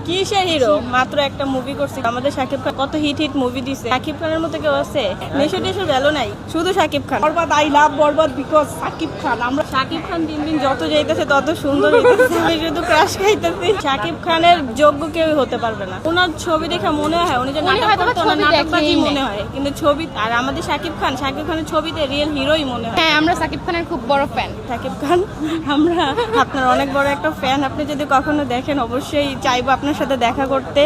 কিসের হিরো? মাত্র একটা মুভি করছে আমাদের শাকিব খান। কত হিট হিট মুভি দিছে। শাকিব খানের মতো কেউ আছে? নেশো টেশোর ভ্যালু নাই, শুধু Shakib Khan. Borbaad, I love Borbaad because Shakib Khan. আমরা শাকিব খান দিন দিন যত যাইতেছে তত সুন্দর হইতেছে। আমি শুধু ক্রাশ খাইতেছি। শাকিব খানের যোগ্য কেউ হতে পারবে না। ওনার ছবি দেখে মনে হয় উনি যে নাটক করতো না, নাটকবাজি মনে হয়, কিন্তু ছবি আর আমাদের শাকিব খানের ছবিতে রিয়েল হিরোই মনে হয়। হ্যাঁ, আমরা শাকিব খানের খুব বড় ফ্যান। শাকিব খান, আমরা আপনার অনেক বড় একটা ফ্যান। আপনি যদি কখনো দেখেন অবশ্যই চাইবো আপনার সাথে দেখা করতে।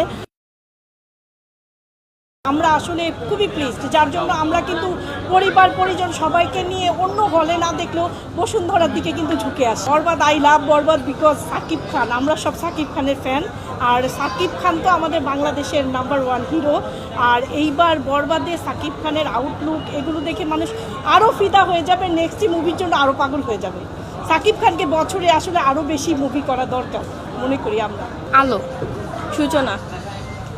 আমরা আসলে খুবই প্লিজড, যার জন্য আমরা কিন্তু পরিবার পরিজন সবাইকে নিয়ে অন্য হলে না দেখলেও বসুন্ধরার দিকে কিন্তু ঝুঁকে আসি। Borbaad, I love Borbaad because Shakib Khan. আমরা সব শাকিব খানের ফ্যান, আর শাকিব খান তো আমাদের বাংলাদেশের নাম্বার ওয়ান হিরো। আর এইবার বরবাদে শাকিব খানের আউটলুক এগুলো দেখে মানুষ আরও ফিদা হয়ে যাবে, নেক্সট মুভির জন্য আরও পাগল হয়ে যাবে। শাকিব খানকে বছরে আসলে আরও বেশি মুভি করা দরকার মনে করি আমরা। আলো সূচনা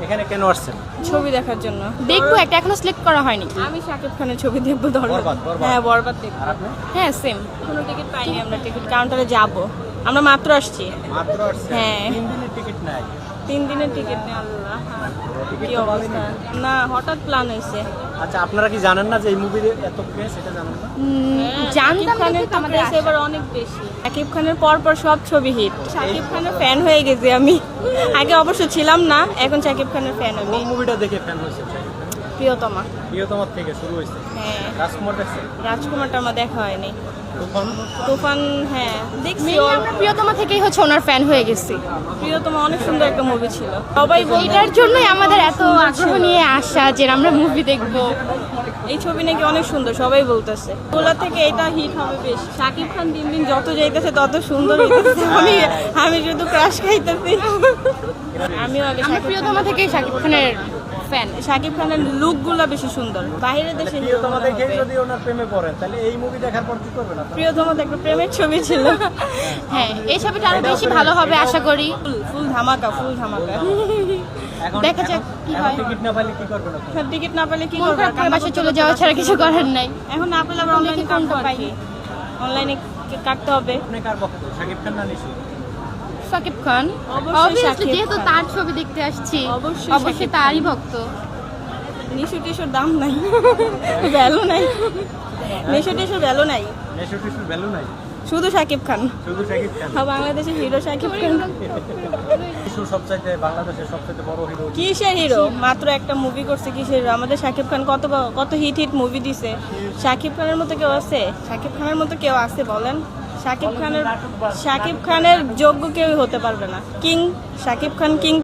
এখানে কেন আসছেন? ছবি দেখার জন্য। দেখবো, একটা এখনো সিলেক্ট করা হয়নি। আমি শাকিব খানের ছবি দেখবো। বরবাদ। হ্যাঁ, বরবাদ দেখবো। আর আপনি? হ্যাঁ, সেম। কোনো টিকিট পাইনি, আমরা টিকিট কাউন্টারে যাবো। আমরা মাত্র আসছি। মাত্র আসছেন? হ্যাঁ। 3 দিনের টিকিট নাই। 3 দিনের টিকিট নেই। আল্লাহ, টিকিট কি তো অবস্থা। না, হঠাৎ প্ল্যান হয়েছে। আচ্ছা, আপনারা কি জানেন না যে এই মুভির এত ক্রেজ? এটা জানেন না? জানতাম শাকিব খানের দেখে তো আমাদের ক্রেজ এবার অনেক বেশি। শাকিব খানের পর সব ছবি হিট। শাকিব খানের ফ্যান হয়ে গেছি আমি। আগে অবশ্য ছিলাম না, এখন শাকিব খানের ফ্যান আমি। কোন মুভিটা দেখে ফ্যান হয়েছে? প্রিয়তমা। প্রিয়তমার থেকে শুরু হয়েছে। হ্যাঁ, রাজকুমার দেখছেন? রাজকুমারটা আমার দেখা হয়নি। তুফান? তুফান হ্যাঁ দেখছি। Mainly আমরা প্রিয়তমা থেকেই হচ্ছে ওনার ফ্যান হয়ে গেছি। প্রিয়তমা অনেক সুন্দর একটা মুভি ছিল। সবাই বলতো এটার জন্যই আমাদের এত আগ্রহ নিয়ে আসা যে আমরা মুভি দেখবো। এই ছবি নাকি অনেক সুন্দর, সবাই বলতেছে। ওগুলা থেকে এটা হিট হবে বেশ। শাকিব খান দিন দিন যত যাইতেছে তত সুন্দর হইতেছে। আমি শুধু ক্রাশ খাইতেছি। আমিও আগে আমরা প্রিয়তমা থেকেই শাকিব খানের ফ্যান। শাকিব খানের লুক গুলা বেশি সুন্দর। বাইরের দেশে প্রিয়তমা দেখে যদি ওনার প্রেমে পড়েন তাহলে এই মুভি দেখার পর কি করবেন আপনারা? প্রিয়তমা একটা প্রেমের ছবি ছিল। হ্যাঁ, এই ছবিটা আরো বেশি ভালো হবে আশা করি। ফুল ধামাকা, ফুল ধামাকা। এখন দেখা যাক কি হয়। টিকিট না পাইলে কি করবেন আপনারা? টিকিট না পেলে কি মন করবো? খারাপ করে বাসায় চলে যাওয়া ছাড়া কিছু করার নাই। এখন না পেলে আবার অনলাইনে কাটতে কোনটা পারি। অনলাইনে কাটতে হবে। আপনি কার পক্ষে? শাকিব খান না নিশু? শাকিব খান অবশ্যই Obviously, শাকিব যেহেতু খান। তার ছবি দেখতে আসছি অবশ্যই অবশ্যই শাকিব তারই ভক্ত। নিশু টিশুর দাম নাই, ভ্যালু নাই। নিশু টিশুর ভ্যালু নাই, নেশু টিশুর ভ্যালু নাই, শুধু শাকিব খান। শুধু শাকিব খান। বাংলাদেশের হিরো শাকিব খান। নিশু সবচাইতে বাংলাদেশের সবচাইতে বড় হিরো। কিসের হিরো? মাত্র একটা মুভি করছে। কিসের হিরো? আমাদের শাকিব খান কত হিট হিট মুভি দিছে। শাকিব খানের মতো কেউ আছে? শাকিব খানের মতো কেউ আছে বলেন? শাকিব খানের যোগ্য কেউ হতে পারবে না। King Shakib Khan, king.